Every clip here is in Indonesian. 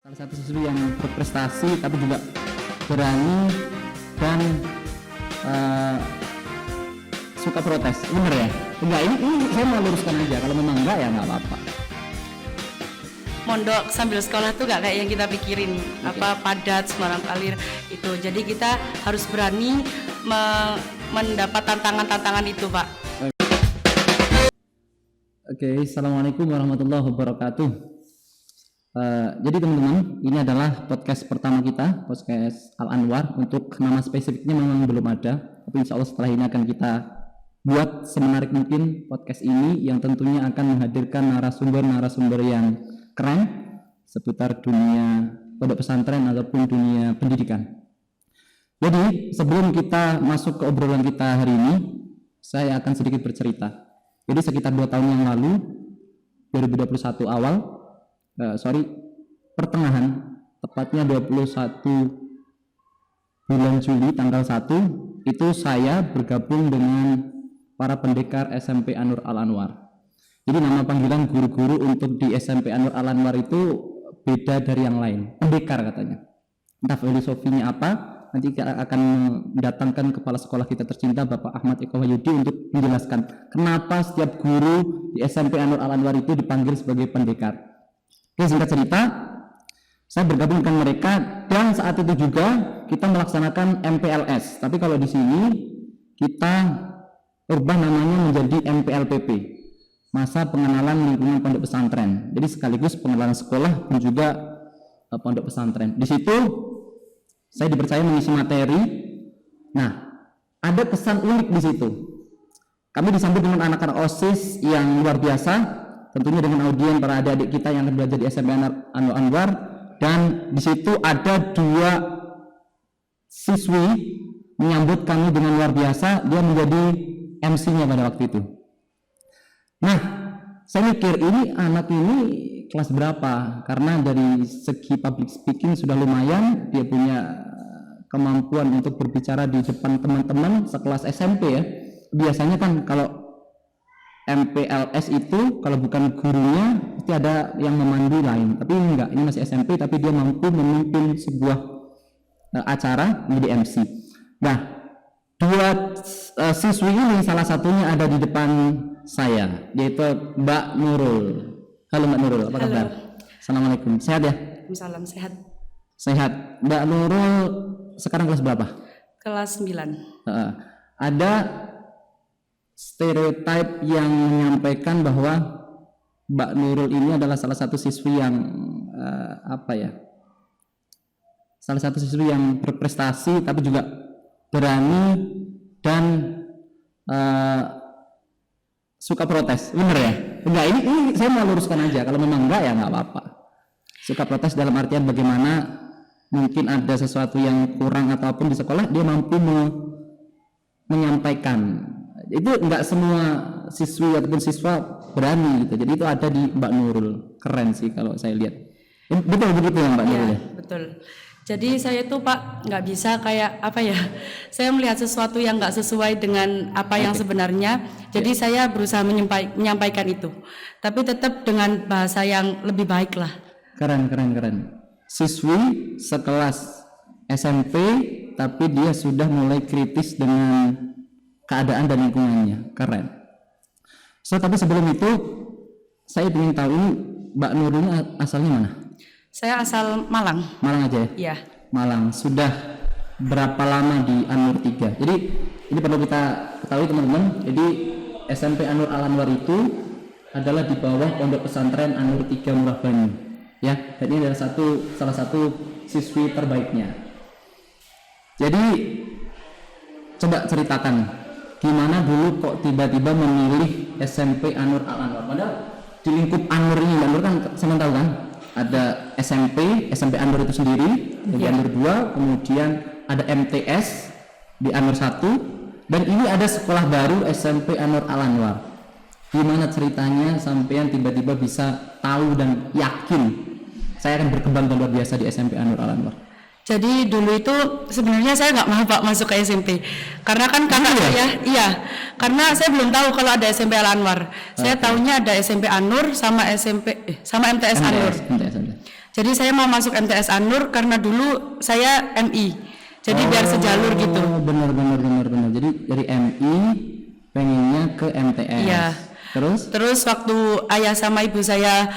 Salah satu siswi yang berprestasi tapi juga berani dan suka protes, bener ya? Enggak, ini saya mau luruskan aja. Kalau memang enggak ya nggak apa-apa. Mondok sambil sekolah tuh gak kayak yang kita pikirin, padat, sembarang kalir itu. Jadi kita harus berani mendapat tantangan-tantangan itu, Pak. Oke, assalamualaikum warahmatullahi wabarakatuh. Jadi teman-teman, ini adalah podcast pertama kita, podcast Al Anwar. Untuk nama spesifiknya memang belum ada, tapi insya Allah setelah ini akan kita buat semenarik mungkin podcast ini, yang tentunya akan menghadirkan narasumber yang keren seputar dunia pondok pesantren ataupun dunia pendidikan. Jadi sebelum kita masuk ke obrolan kita hari ini, saya akan sedikit bercerita. Jadi sekitar 2 tahun yang lalu, 2021 pertengahan, tepatnya 21 bulan Juli tanggal 1, itu saya bergabung dengan para pendekar SMP An-Nur Al Anwar. Jadi nama panggilan guru-guru untuk di SMP An-Nur Al Anwar itu beda dari yang lain, pendekar katanya. Entah filosofinya apa, nanti kita akan mendatangkan kepala sekolah kita tercinta Bapak Ahmad Eko Wahyudi untuk menjelaskan kenapa setiap guru di SMP An-Nur Al Anwar itu dipanggil sebagai pendekar. Oke, singkat cerita, saya bergabung dengan mereka dan saat itu juga kita melaksanakan MPLS. Tapi kalau di sini kita ubah namanya menjadi MPLPP. Masa pengenalan lingkungan pondok pesantren. Jadi sekaligus pengenalan sekolah dan juga pondok pesantren. Di situ saya dipercaya mengisi materi. Nah, ada kesan unik di situ. Kami disambut dengan anak-anak OSIS yang luar biasa, tentunya dengan audien para adik-adik kita yang belajar di SMP An-Nur Anwar, dan di situ ada 2 siswi menyambut kami dengan luar biasa. Dia menjadi MC-nya pada waktu itu. Nah, saya mikir ini anak ini kelas berapa? Karena dari segi public speaking sudah lumayan, dia punya kemampuan untuk berbicara di depan teman-teman sekelas SMP ya. Biasanya kan kalau MPLS itu kalau bukan gurunya pasti ada yang memandu lain. Tapi ini enggak, ini masih SMP tapi dia mampu memimpin sebuah acara menjadi MC. Nah, 2 siswi ini salah satunya ada di depan saya, yaitu Mbak Nurul. Halo Mbak Nurul, apa kabar? Assalamualaikum, sehat ya? Salam sehat. Sehat. Mbak Nurul sekarang kelas berapa? Kelas 9. Ada stereotip yang menyampaikan bahwa Mbak Nurul ini adalah salah satu siswi yang salah satu siswi yang berprestasi tapi juga berani dan suka protes, bener ya? Enggak, ini saya mau luruskan aja. Kalau memang enggak ya nggak apa-apa. Suka protes dalam artian bagaimana mungkin ada sesuatu yang kurang ataupun di sekolah dia mampu menyampaikan. Itu enggak semua siswi ataupun siswa berani gitu. Jadi itu ada di Mbak Nurul. Keren sih kalau saya lihat. Betul begitu ya Mbak Nurul ya? Betul. Jadi saya tuh Pak nggak bisa kayak saya melihat sesuatu yang nggak sesuai dengan apa yang sebenarnya. Jadi saya berusaha menyampaikan itu, tapi tetap dengan bahasa yang lebih baik lah. Keren. Siswi sekelas SMP tapi dia sudah mulai kritis dengan keadaan dan lingkungannya. Keren. Tapi sebelum itu saya ingin tahu ini Mbak Nurul ini asalnya mana? Saya asal Malang. Malang aja ya? Iya. Malang. Sudah berapa lama di An-Nur 3? Jadi ini perlu kita ketahui teman-teman. Jadi SMP An-Nur Al Anwar itu adalah di bawah pondok pesantren An-Nur 3 Murah Banyu. Ya, dan ini adalah salah satu siswi terbaiknya. Jadi coba ceritakan gimana dulu kok tiba-tiba memilih SMP An-Nur Al Anwar. Padahal di lingkup An-Nur ini, An-Nur kan saya tahu kan? Ada SMP An-Nur itu sendiri, di An-Nur 2, kemudian ada MTS di An-Nur 1, dan ini ada sekolah baru SMP An-Nur Al Anwar. Gimana ceritanya sampean tiba-tiba bisa tahu dan yakin saya akan berkembang luar biasa di SMP An-Nur Al Anwar? Jadi dulu itu sebenarnya saya nggak mau Pak masuk ke SMP, karena kan kakak saya, karena saya belum tahu kalau ada SMP Al Anwar. Saya tahunya ada SMP An-Nur sama MTS An-Nur. Jadi saya mau masuk MTS Anur karena dulu saya MI. Jadi biar sejalur gitu. Oh, benar. Jadi dari MI pengennya ke MTS. Iya. Terus waktu ayah sama ibu saya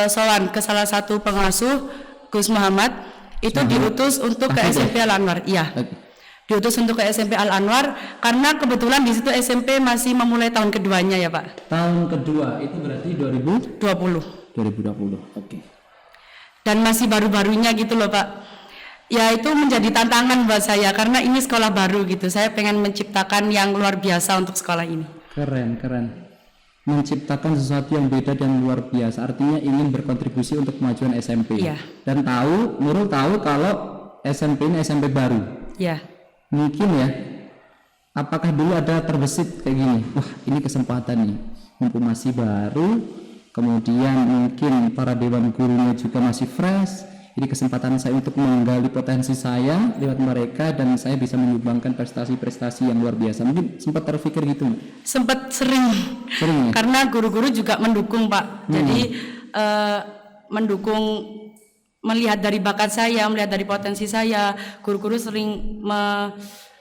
sowan ke salah satu pengasuh Gus Muhammad, itu diutus untuk ke SMP Al Anwar. Iya. Oke. Diutus untuk ke SMP Al Anwar karena kebetulan di situ SMP masih memulai tahun keduanya ya Pak. Tahun kedua itu berarti 2020. 20. Oke. Dan masih baru-barunya gitu loh Pak. Ya itu menjadi tantangan buat saya karena ini sekolah baru gitu. Saya pengen menciptakan yang luar biasa untuk sekolah ini. Keren. Menciptakan sesuatu yang beda dan luar biasa. Artinya ingin berkontribusi untuk kemajuan SMP. Iya. Dan Nurul tahu kalau SMP ini SMP baru. Ya. Mungkin ya. Apakah dulu ada terbesit kayak gini? Wah, ini kesempatan nih. Mumpung masih baru, kemudian mungkin para dewan gurunya juga masih fresh. Ini kesempatan saya untuk menggali potensi saya lewat mereka dan saya bisa menyumbangkan prestasi-prestasi yang luar biasa. Mungkin sempat terpikir gitu? Sempat sering ya? Karena guru-guru juga mendukung Pak. Jadi mendukung, melihat dari bakat saya, melihat dari potensi saya. Guru-guru sering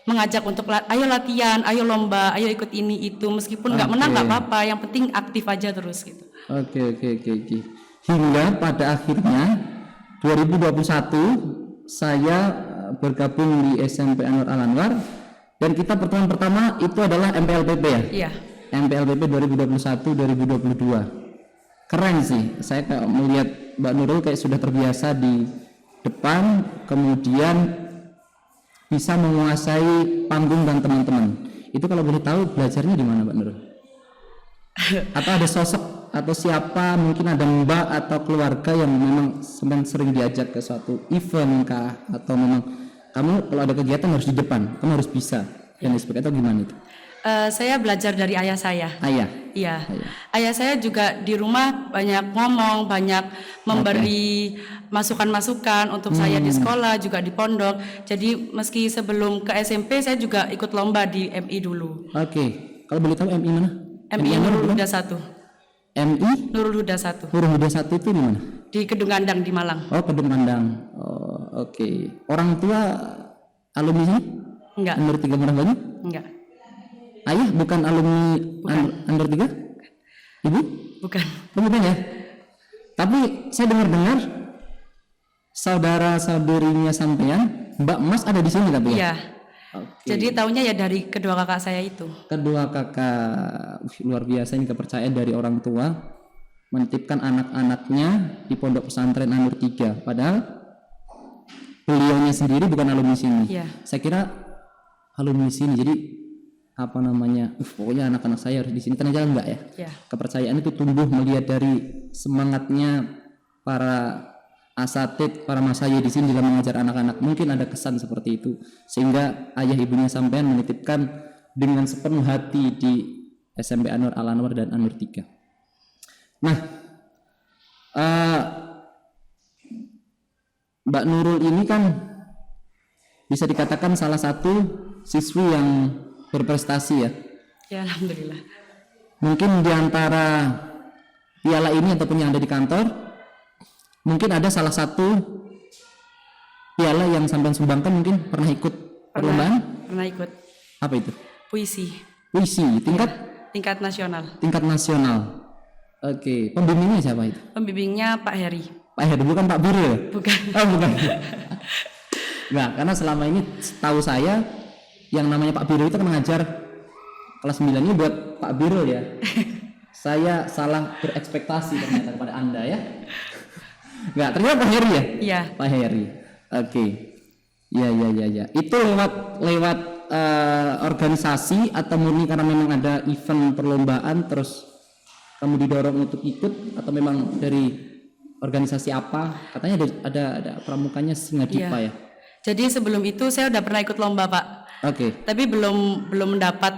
mengajak untuk ayo latihan, ayo lomba, ayo ikut ini itu. Meskipun nggak menang nggak apa-apa, yang penting aktif aja terus gitu. Oke. Hingga pada akhirnya 2021 saya bergabung di SMP Anur Al Anwar dan kita pertemuan pertama itu adalah MPLPP ya? Iya. MPLPP 2021-2022. Keren sih, saya kayak melihat Mbak Nurul kayak sudah terbiasa di depan, kemudian bisa menguasai panggung dan teman-teman. Itu kalau boleh tahu belajarnya di mana Mbak Nurul? Atau ada sosok atau siapa, mungkin ada mbak atau keluarga yang memang sering diajak ke suatu event kah, atau memang kamu kalau ada kegiatan harus di depan, kamu harus bisa dan sebagainya, atau gimana itu? Saya belajar dari ayah saya. Ayah? Iya. Ayah saya juga di rumah banyak ngomong, banyak memberi masukan-masukan untuk saya di sekolah, juga di pondok. Jadi meski sebelum ke SMP saya juga ikut lomba di MI dulu. Oke. Kalau boleh tahu MI mana? MI Nurul Huda 1. MI Nurul Huda 1. Nurul Huda 1 itu di mana? Di Kedung Gandang di Malang. Oh, Kedung Gandang. Oh, oke. Orang tua alumni sini? Enggak. Under 3 Murah Banyu? Enggak. Ayah bukan alumni Under 3? Ibu? Bukan. Bukan ya? Tapi saya dengar saudara-saudarinya sampean, Mbak Mas ada di sini tapi ya? Iya. Okay. Jadi taunya ya dari kedua kakak saya itu. Kedua kakak, luar biasa ini kepercayaan dari orang tua menitipkan anak-anaknya di pondok pesantren Anur 3. Padahal beliaunya sendiri bukan alumni sini. Iya. Saya kira alumni sini. Jadi pokoknya anak-anak saya harus di sini. Ternyata enggak ya? Iya. Kepercayaan itu tumbuh melihat dari semangatnya para asatid, para masayih di sini dalam mengajar anak-anak. Mungkin ada kesan seperti itu sehingga ayah ibunya sampean menitipkan dengan sepenuh hati di SMP Anur Al Anwar dan Anur 3. Nah, Mbak Nurul ini kan bisa dikatakan salah satu siswi yang berprestasi ya. Ya, alhamdulillah. Mungkin di antara piala ini ataupun yang ada di kantor, mungkin ada salah satu piala yang sampai sumbangkan, mungkin pernah ikut perlombaan? Pernah ikut. Apa itu? Puisi. Tingkat nasional. Tingkat nasional. Oke, pembimbingnya siapa itu? Pembimbingnya Pak Heri. Pak Heri, bukan Pak Biru ya? Bukan. Oh, bukan. Nah, karena selama ini tahu saya yang namanya Pak Biru itu kan mengajar kelas 9 ini buat Pak Biru ya. Saya salah berekspektasi ternyata kepada Anda ya. Enggak, ternyata Pak Heri ya? Iya. Pak Heri. Oke. Ya. Itu lewat organisasi atau murni karena memang ada event perlombaan terus kamu didorong untuk ikut, atau memang dari organisasi apa? Katanya ada pramukanya Singadipa ya. Jadi sebelum itu saya udah pernah ikut lomba, Pak. Oke. Tapi belum mendapat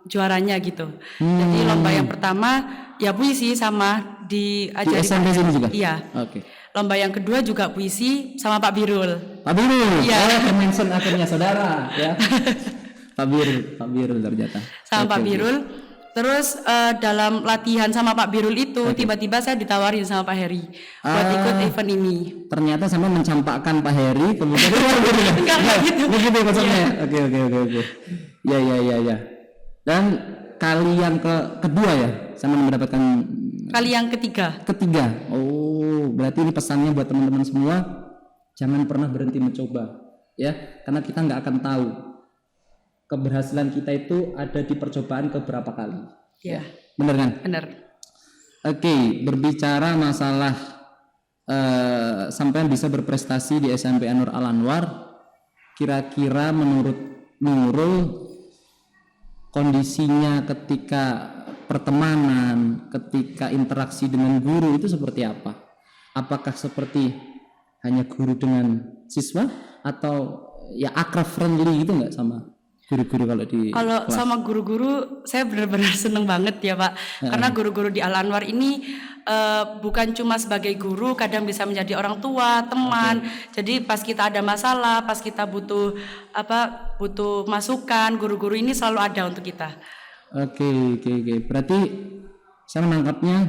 juaranya gitu. Jadi lomba yang pertama ya puisi sama di SMP sini juga. Iya. Oke. Lomba yang kedua juga puisi sama Pak Birul. Pak Birul. Iya. Mention akhirnya saudara ya. Pak Birul ternyata. Sama Pak Birul. Terus dalam latihan sama Pak Birul itu tiba-tiba saya ditawarin sama Pak Heri buat ikut event ini. Ternyata sampai mencampakkan Pak Heri kemudian Enggak gitu. begitu konsepnya. Oke. Ya. Dan kali yang kedua ya sama mendapatkan Kali yang ketiga. Oh, berarti ini pesannya buat teman-teman semua, jangan pernah berhenti mencoba ya, karena kita nggak akan tahu keberhasilan kita itu ada di percobaan keberapa kali. Ya. Bener kan? Benar. Oke, berbicara masalah sampai bisa berprestasi di SMP Anur Al-Anwar, kira-kira menurut Nurul kondisinya ketika pertemanan, ketika interaksi dengan guru itu seperti apa? Apakah seperti hanya guru dengan siswa atau ya akrab friendly gitu nggak sama guru-guru kalau di Kalau kelas? sama guru-guru saya benar-benar seneng banget ya Pak, karena guru-guru di Al-Anwar ini bukan cuma sebagai guru, kadang bisa menjadi orang tua, teman. Jadi pas kita ada masalah, pas kita butuh masukan, guru-guru ini selalu ada untuk kita. Oke. Berarti saya menangkapnya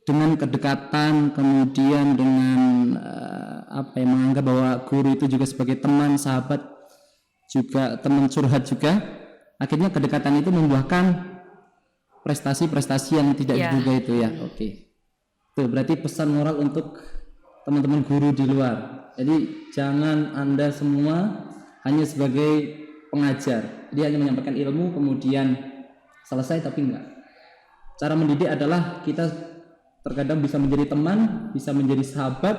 dengan kedekatan, kemudian dengan menganggap bahwa guru itu juga sebagai teman, sahabat, juga teman curhat juga, akhirnya kedekatan itu membuahkan prestasi-prestasi yang tidak diduga itu ya. Oke. Tuh berarti pesan moral untuk teman-teman guru di luar. Jadi jangan Anda semua hanya sebagai pengajar, dia hanya menyampaikan ilmu kemudian selesai, tapi enggak. Cara mendidik adalah kita terkadang bisa menjadi teman, bisa menjadi sahabat,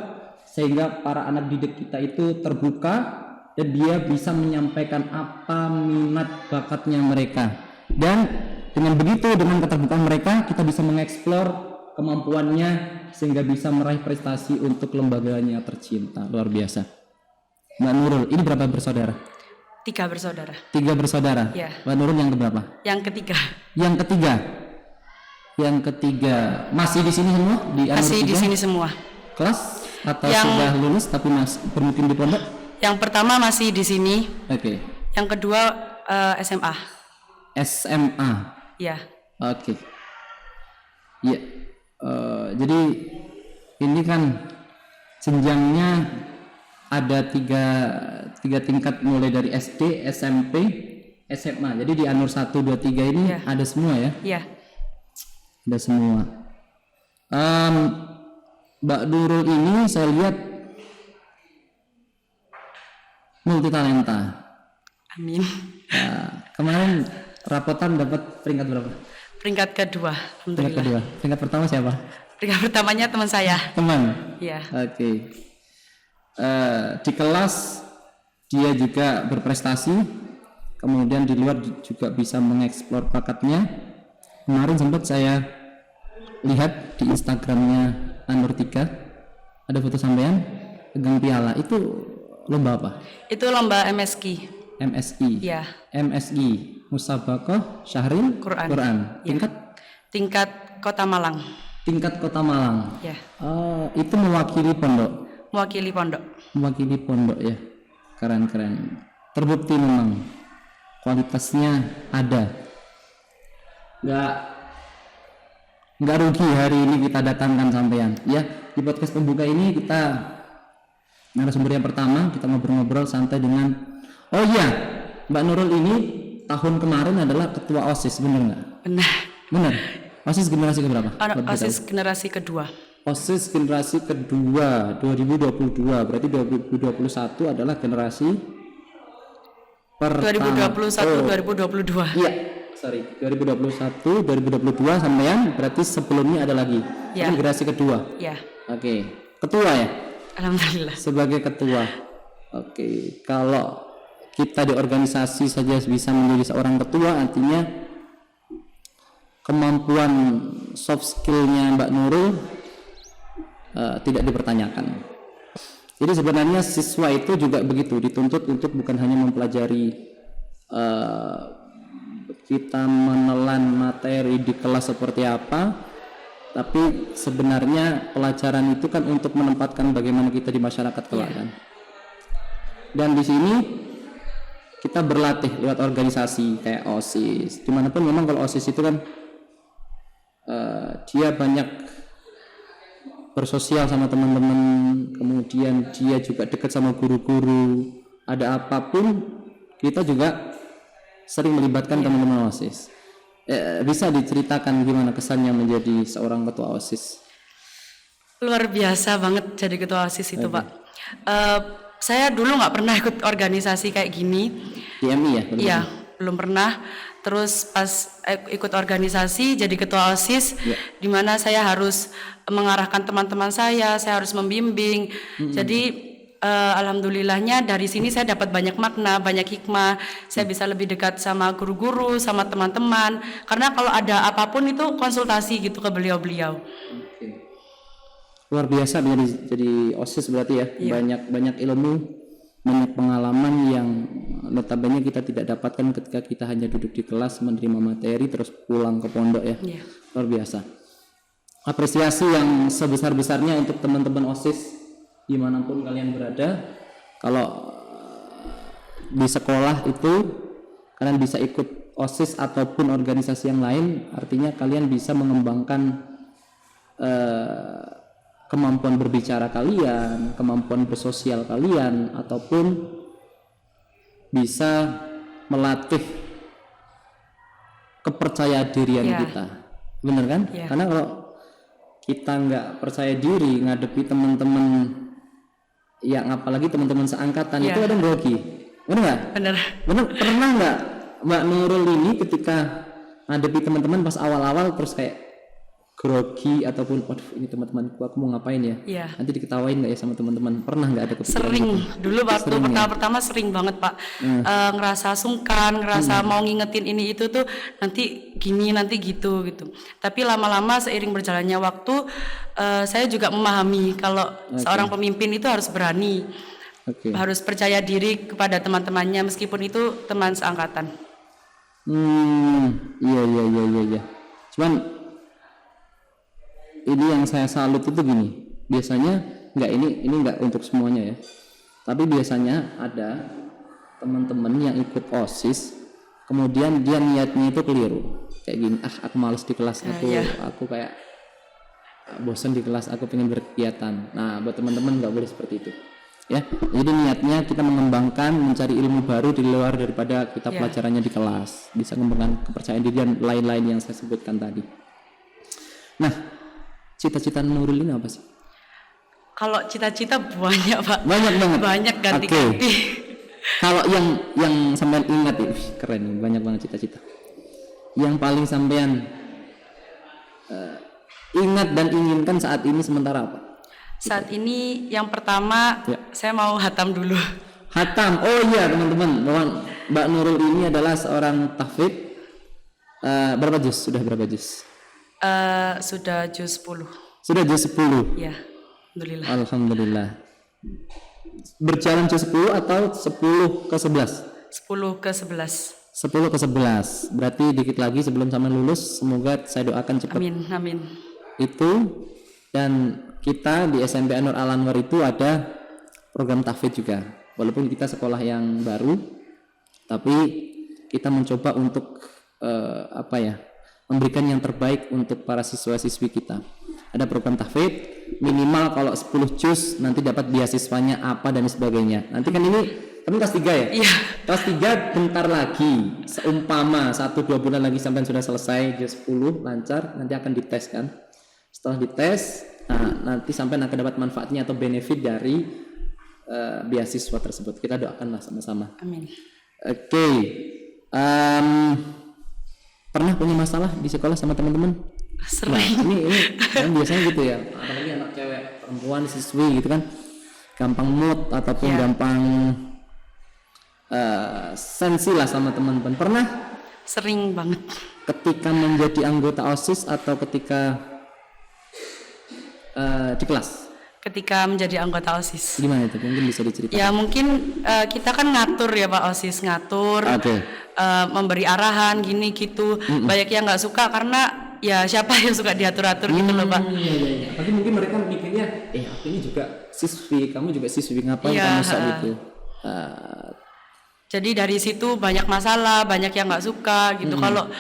sehingga para anak didik kita itu terbuka dan dia bisa menyampaikan apa minat bakatnya mereka. Dan dengan begitu, dengan keterbukaan mereka, kita bisa mengeksplor kemampuannya sehingga bisa meraih prestasi untuk lembaganya tercinta. Luar biasa. Mbak Nurul, ini berapa bersaudara? 3 bersaudara. 3 bersaudara. Ya. Mbak Nurul yang keberapa? Yang ketiga. Yang ketiga masih di sini semua? Masih di sini semua. Kelas atau sudah lulus tapi masih bermukim di pondok? Yang pertama masih di sini. Oke. Yang kedua SMA. SMA. Ya. Oke. Ya. Jadi ini kan jenjangnya ada tiga tingkat mulai dari SD, SMP, SMA. Jadi di Anur 1, 2, 3 ini ada semua ya? Iya. Ada semua. Mbak Nurul ini saya lihat multi talenta. Amin. Nah, kemarin rapotan dapat peringkat berapa? Peringkat kedua. Peringkat kedua. Peringkat pertama siapa? Peringkat pertamanya teman saya. Teman. Iya. Oke. Di kelas dia juga berprestasi, kemudian di luar juga bisa mengeksplor bakatnya. Kemarin sempat saya lihat di Instagramnya Anur 3 ada foto sampean pegang piala. Itu lomba apa? Itu lomba MSI. MSI. Iya. MSI Musabaqah Syahril Quran. Ya. Tingkat Kota Malang. Tingkat Kota Malang. Ya. Itu mewakili pondok. Mewakili pondok ya. Keren. Terbukti memang kualitasnya ada. Nggak rugi hari ini kita datangkan sampean ya. Di podcast pembuka ini kita narasumber yang pertama, kita ngobrol-ngobrol santai dengan Mbak Nurul ini tahun kemarin adalah ketua OSIS, bener nggak? Bener. OSIS generasi keberapa? OSIS generasi kedua. OSIS generasi kedua 2022, berarti 2021 adalah generasi pertama. 2021 2022. Iya, 2021 2022 sampean berarti sebelumnya ada lagi. Ya. Itu generasi kedua. Ya. Oke. Ketua ya? Alhamdulillah. Sebagai ketua. Oke. Kalau kita di organisasi saja bisa menjadi seorang ketua, artinya kemampuan soft skillnya Mbak Nurul tidak dipertanyakan. Jadi sebenarnya siswa itu juga begitu, dituntut untuk bukan hanya mempelajari kita menelan materi di kelas seperti apa, tapi sebenarnya pelajaran itu kan untuk menempatkan bagaimana kita di masyarakat kelak kan. Dan di sini kita berlatih lewat organisasi kayak OSIS. Dimanapun memang kalau OSIS itu kan dia banyak bersosial sama teman-teman, kemudian dia juga dekat sama guru-guru. Ada apapun kita juga sering melibatkan teman-teman OSIS. Bisa diceritakan gimana kesannya menjadi seorang ketua OSIS? Luar biasa banget jadi ketua OSIS itu, Pak. Saya dulu nggak pernah ikut organisasi kayak gini. Di MI ya? Iya, belum pernah. Terus pas ikut organisasi jadi ketua OSIS, di mana saya harus mengarahkan teman-teman saya harus membimbing. Jadi alhamdulillahnya dari sini saya dapat banyak makna, banyak hikmah. Saya bisa lebih dekat sama guru-guru, sama teman-teman. Karena kalau ada apapun itu konsultasi gitu ke beliau-beliau. Luar biasa jadi OSIS berarti ya. Banyak ilmu, banyak pengalaman yang notabene kita tidak dapatkan ketika kita hanya duduk di kelas menerima materi terus pulang ke pondok ya. Luar biasa. Apresiasi yang sebesar-besarnya untuk teman-teman OSIS dimanapun kalian berada. Kalau di sekolah itu kalian bisa ikut OSIS ataupun organisasi yang lain, artinya kalian bisa mengembangkan kemampuan berbicara kalian, kemampuan bersosial kalian, ataupun bisa melatih kepercayaan dirian kita. Bener kan? Karena kalau kita nggak percaya diri ngadepi teman-teman yang apalagi teman-teman seangkatan itu ada grogi. Bener nggak? Bener. Pernah nggak Mbak Nurul ini ketika ngadepi teman-teman pas awal-awal terus kayak grogi ataupun waduh ini teman-temanku aku mau ngapain ya? Nanti diketawain nggak ya sama teman-teman? Pernah nggak ada kepikiran? Sering gitu? Dulu waktu pertama sering banget, Pak. Ngerasa sungkan, ngerasa mau ngingetin ini itu tuh nanti gini nanti gitu. Tapi lama-lama seiring berjalannya waktu saya juga memahami kalau seorang pemimpin itu harus berani, harus percaya diri kepada teman-temannya meskipun itu teman seangkatan. Iya. Cuman ini yang saya salut itu gini, biasanya ini nggak untuk semuanya ya, tapi biasanya ada teman-teman yang ikut OSIS kemudian dia niatnya itu keliru kayak gini, aku males di kelas, aku kayak bosan di kelas, aku pengen berkegiatan. Nah buat teman-teman nggak boleh seperti itu ya. Jadi niatnya kita mengembangkan, mencari ilmu baru di luar daripada kita pelajarannya di kelas, bisa mengembangkan kepercayaan diri dan lain-lain yang saya sebutkan tadi. Nah, cita-cita Nurul ini apa sih? Kalau cita-cita banyak, Pak. Banyak banget. Banyak ganti-ganti. Kalau yang sampean ingat itu keren nih, banyak banget cita-cita. Yang paling sampean ingat dan inginkan saat ini sementara apa? Saat ini yang pertama saya mau hatam dulu. Hatam. Oh iya teman-teman, Mbak Nurul ini adalah seorang tahfidz. Berapa juz? Sudah berapa juz? Sudah juz 10. Sudah juz 10? Ya, alhamdulillah. Alhamdulillah. Berjalan juz 10 atau 10 ke 11? 10 ke 11. 10 ke 11. Berarti dikit lagi sebelum sampai lulus, semoga saya doakan cepat. Amin. Itu, dan kita di SMP Anur Al-Anwar itu ada program tahfidz juga. Walaupun kita sekolah yang baru, tapi kita mencoba untuk memberikan yang terbaik untuk para siswa-siswi kita. Ada program tahfidz, minimal kalau 10 juz nanti dapat beasiswanya apa dan sebagainya. Nanti kan ini kelas 3 ya? Iya. Kelas 3 bentar lagi, seumpama 1-2 bulan lagi sampai sudah selesai juz 10 lancar, nanti akan dites kan. Setelah dites, nanti sampai akan dapat manfaatnya atau benefit dari beasiswa tersebut. Kita doakanlah sama-sama. Amin. Oke. Pernah punya masalah di sekolah sama teman-teman? Sering. Nah, ini kan biasanya gitu ya, apalagi anak cewek, perempuan, siswi gitu kan, gampang mood ataupun gampang sensi lah sama teman-teman. Pernah? Sering banget. Ketika menjadi anggota OSIS atau ketika di kelas? Ketika menjadi anggota OSIS. Gimana itu? Mungkin bisa diceritakan. Ya mungkin kita kan ngatur ya Pak OSIS, ngatur, memberi arahan gini gitu. Banyak yang nggak suka karena ya siapa yang suka diatur-atur gitu loh Pak. Iya. Tapi mungkin mereka mikirnya, aku ini juga siswi, kamu juga siswi, ngapain kamu gitu. Jadi dari situ banyak masalah, banyak yang nggak suka gitu. Kalau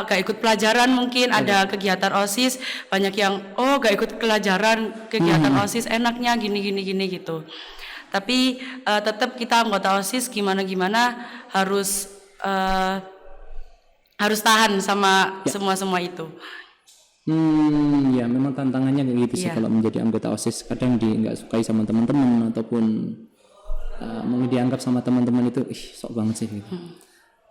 gak ikut pelajaran mungkin ada kegiatan OSIS, banyak yang gak ikut pelajaran kegiatan OSIS enaknya gini gitu. Tapi tetap kita anggota OSIS gimana harus tahan sama semua itu. Ya memang tantangannya kayak gitu sih kalau menjadi anggota OSIS. Kadang nggak sukai sama teman-teman ataupun dianggap sama teman-teman itu sok banget sih gitu.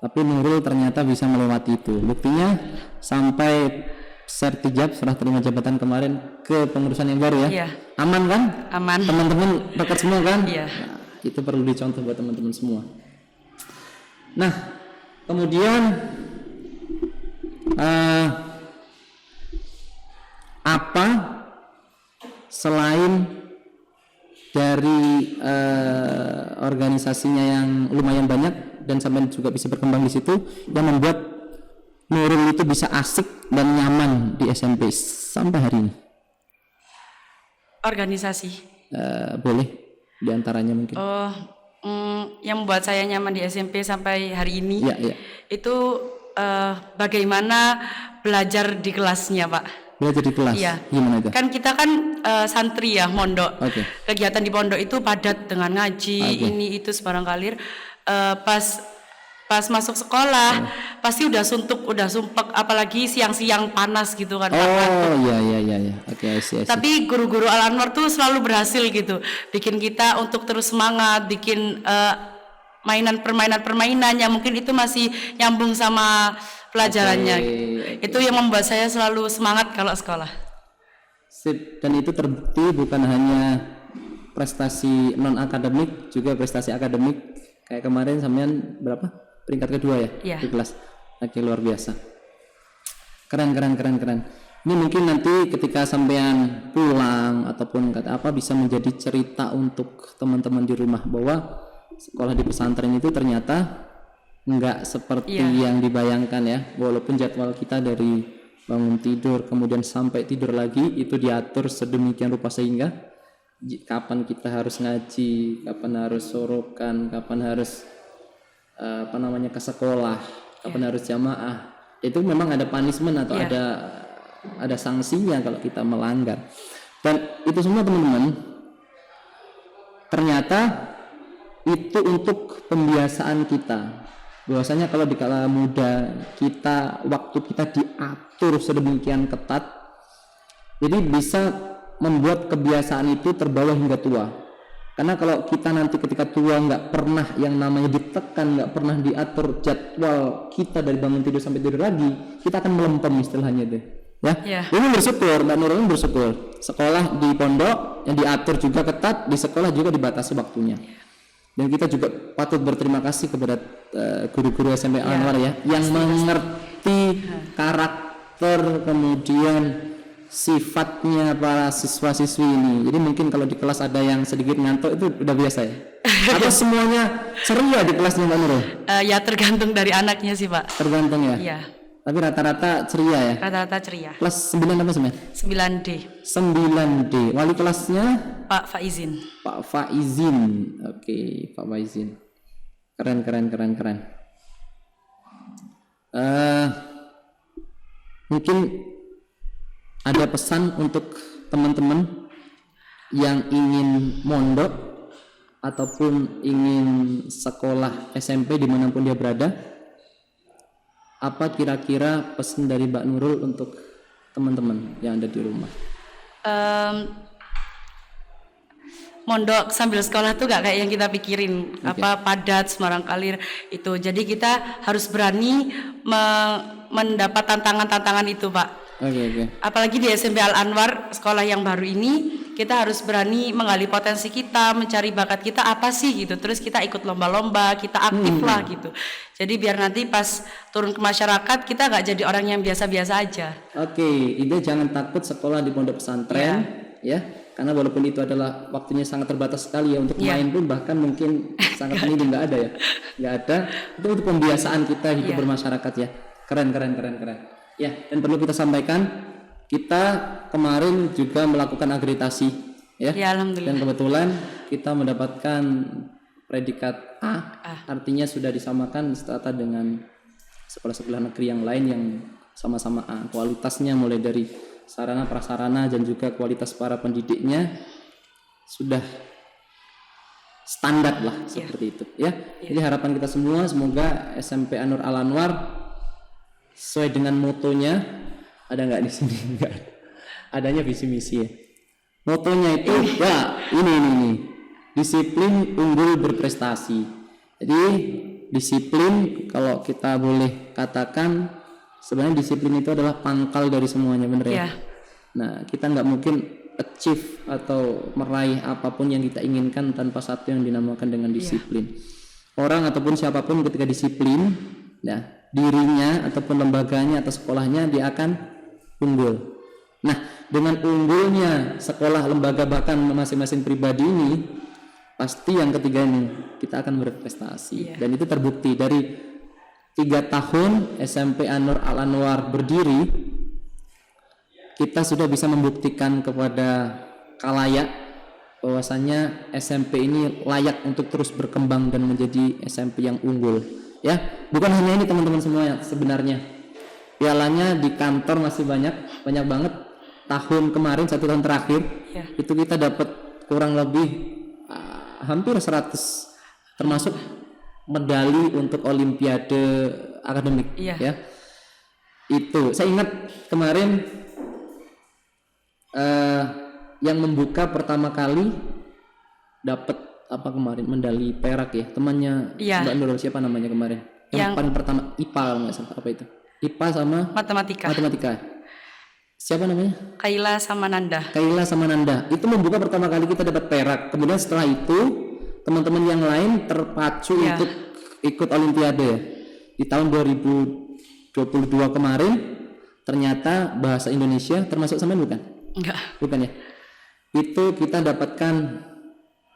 Tapi Nurul ternyata bisa melewati itu. Buktinya sampai sertijab serah terima jabatan kemarin ke pengurusan yang baru ya. Aman kan? Aman. Teman-teman dekat semua kan? Iya. Nah, itu perlu dicontoh buat teman-teman semua. Nah, kemudian apa selain dari organisasinya yang lumayan banyak dan sampai juga bisa berkembang di situ yang membuat Nurul itu bisa asik dan nyaman di SMP sampai hari ini? Organisasi. Boleh diantaranya mungkin. Yang membuat saya nyaman di SMP sampai hari ini itu bagaimana belajar di kelasnya, Pak. Belajar di kelas? Iya. Gimana itu? Kan kita santri ya, mondok. Kegiatan di pondok itu padat dengan ngaji, ini itu sebarang kalir. Pas masuk sekolah pasti udah suntuk, udah sumpek, apalagi siang-siang panas gitu kan. Iya. Oke, I see. Tapi guru-guru Al-Anwar tuh selalu berhasil gitu, bikin kita untuk terus semangat, bikin permainan yang mungkin itu masih nyambung sama pelajarannya. Itu yang membuat saya selalu semangat kalau sekolah. Sip. Dan itu terbukti bukan hanya prestasi non akademik, juga prestasi akademik. Kayak kemarin sampean berapa? Peringkat kedua ya di kelas. Oke, luar biasa. Keren. Ini mungkin nanti ketika sampean pulang ataupun bisa menjadi cerita untuk teman-teman di rumah bahwa sekolah di pesantren itu ternyata nggak seperti yang dibayangkan ya. Walaupun jadwal kita dari bangun tidur kemudian sampai tidur lagi itu diatur sedemikian rupa sehingga kapan kita harus ngaji, kapan harus sorokan, kapan harus ke sekolah, kapan harus jamaah. Itu memang ada punishment atau ada sanksinya kalau kita melanggar. Dan itu semua teman-teman ternyata itu untuk pembiasaan kita. Bahwasanya kalau di kala muda waktu kita diatur sedemikian ketat, jadi bisa membuat kebiasaan itu terbawa hingga tua. Karena kalau kita nanti ketika tua nggak pernah yang namanya ditekan, nggak pernah diatur jadwal kita dari bangun tidur sampai tidur lagi, kita akan melempem istilahnya deh. Ini bersyukur, Mbak Nurul bersyukur. Sekolah di pondok yang diatur juga ketat, di sekolah juga dibatasi waktunya. Dan kita juga patut berterima kasih kepada guru-guru SMP Al-Anwar yang mengerti karakter kemudian sifatnya para siswa-siswi ini. Jadi mungkin kalau di kelas ada yang sedikit ngantuk itu udah biasa ya. Atau semuanya ceria di kelasnya Mbak Nurul? Ya tergantung dari anaknya sih, Pak. Tergantung ya? Iya. Tapi rata-rata ceria ya? Rata-rata ceria. Kelas 9 apa sebenarnya? 9D. 9D. Wali kelasnya? Pak Faizin. Pak Faizin. Oke, Pak Faizin. Keren. Mungkin ada pesan untuk teman-teman yang ingin mondok ataupun ingin sekolah SMP dimanapun dia berada. Apa kira-kira pesan dari Mbak Nurul untuk teman-teman yang ada di rumah? Mondok sambil sekolah tuh gak kayak yang kita pikirin, padat semarang kalir itu. Jadi kita harus berani mendapat tantangan-tantangan itu, Pak. Apalagi di SMP Al-Anwar, sekolah yang baru ini, kita harus berani menggali potensi kita, mencari bakat kita apa sih gitu. Terus kita ikut lomba-lomba, kita aktif lah gitu. Jadi biar nanti pas turun ke masyarakat kita gak jadi orang yang biasa-biasa aja. Ide jangan takut sekolah di pondok pesantren ya. Karena walaupun itu adalah waktunya sangat terbatas sekali ya, untuk main pun bahkan mungkin sangat minim, nggak ada. Itu untuk pembiasaan kita hidup bermasyarakat ya. Keren. Ya, dan perlu kita sampaikan, kita kemarin juga melakukan akreditasi ya. Ya, alhamdulillah. Dan kebetulan kita mendapatkan predikat A, artinya sudah disamakan setara dengan sekolah-sekolah negeri yang lain yang sama-sama A. Kualitasnya mulai dari sarana prasarana dan juga kualitas para pendidiknya sudah standar lah seperti itu ya. Jadi harapan kita semua semoga SMP Anur Al Anwar sesuai dengan motonya, ada nggak di sini? Nggak. Adanya visi misi ya. Motonya itu ya ini disiplin unggul berprestasi. Jadi disiplin kalau kita boleh katakan sebenarnya disiplin itu adalah pangkal dari semuanya, benar ya? Nah, kita nggak mungkin achieve atau meraih apapun yang kita inginkan tanpa satu yang dinamakan dengan disiplin. Orang ataupun siapapun ketika disiplin, nah dirinya ataupun lembaganya atau sekolahnya dia akan unggul. Nah, dengan unggulnya sekolah, lembaga, bahkan masing-masing pribadi ini, pasti yang ketiga ini kita akan berprestasi. Dan itu terbukti dari 3 tahun SMP Anur Al Anwar berdiri, kita sudah bisa membuktikan kepada khalayak bahwasanya SMP ini layak untuk terus berkembang dan menjadi SMP yang unggul. Ya, bukan hanya ini teman-teman semua sebenarnya. Pialanya di kantor masih banyak banget. Tahun kemarin 1 tahun terakhir itu kita dapat kurang lebih hampir 100 termasuk medali untuk olimpiade akademik ya. Itu saya ingat kemarin yang membuka pertama kali dapat apa kemarin medali perak ya, temannya Mbak Nurul, siapa namanya kemarin yang paling pertama IPA kalau nggak salah, apa itu IPA sama matematika siapa namanya? Kaila sama Nanda itu membuka pertama kali kita dapat perak. Kemudian setelah itu teman-teman yang lain terpacu untuk ikut olimpiade ya. Di tahun 2022 kemarin ternyata bahasa Indonesia termasuk sampean bukan? Bukan ya. Itu kita dapatkan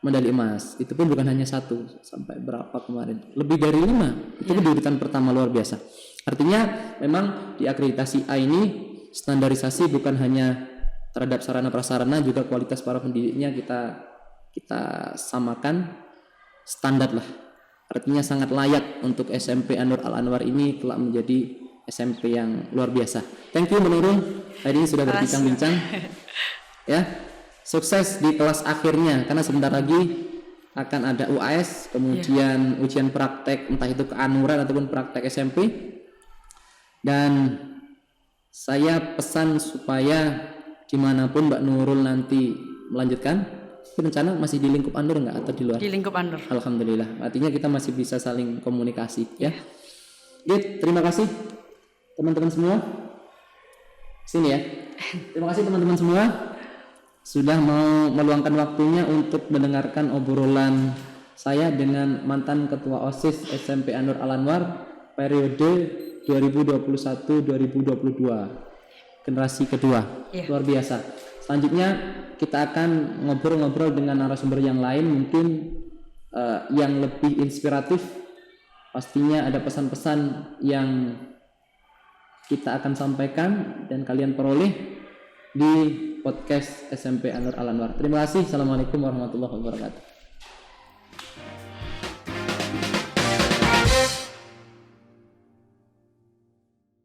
medali emas. Itu pun bukan hanya 1, sampai berapa kemarin? Lebih dari 5. Itu kedudukan pertama, luar biasa. Artinya memang di akreditasi A ini standarisasi bukan hanya terhadap sarana prasarana, juga kualitas para pendidiknya kita samakan standar lah. Artinya sangat layak untuk SMP Anur Al Anwar ini kelak menjadi SMP yang luar biasa. Thank you Menurul, hari ini sudah berbincang-bincang. Ya, sukses di kelas akhirnya karena sebentar lagi akan ada UAS, kemudian ujian praktek entah itu keanuran ataupun praktek SMP. Dan saya pesan supaya dimanapun Mbak Nurul nanti melanjutkan, rencana masih di lingkup Anur nggak atau di luar? Di lingkup Anur. Alhamdulillah, artinya kita masih bisa saling komunikasi ya. Terima kasih teman-teman semua. Sini ya. Terima kasih teman-teman semua sudah mau meluangkan waktunya untuk mendengarkan obrolan saya dengan mantan Ketua OSIS SMP Anur Al Anwar periode 2021-2022 generasi kedua. Luar biasa. Selanjutnya kita akan ngobrol-ngobrol dengan narasumber yang lain, mungkin yang lebih inspiratif. Pastinya ada pesan-pesan yang kita akan sampaikan dan kalian peroleh di podcast SMP Anur Al Anwar. Terima kasih. Assalamualaikum warahmatullahi wabarakatuh.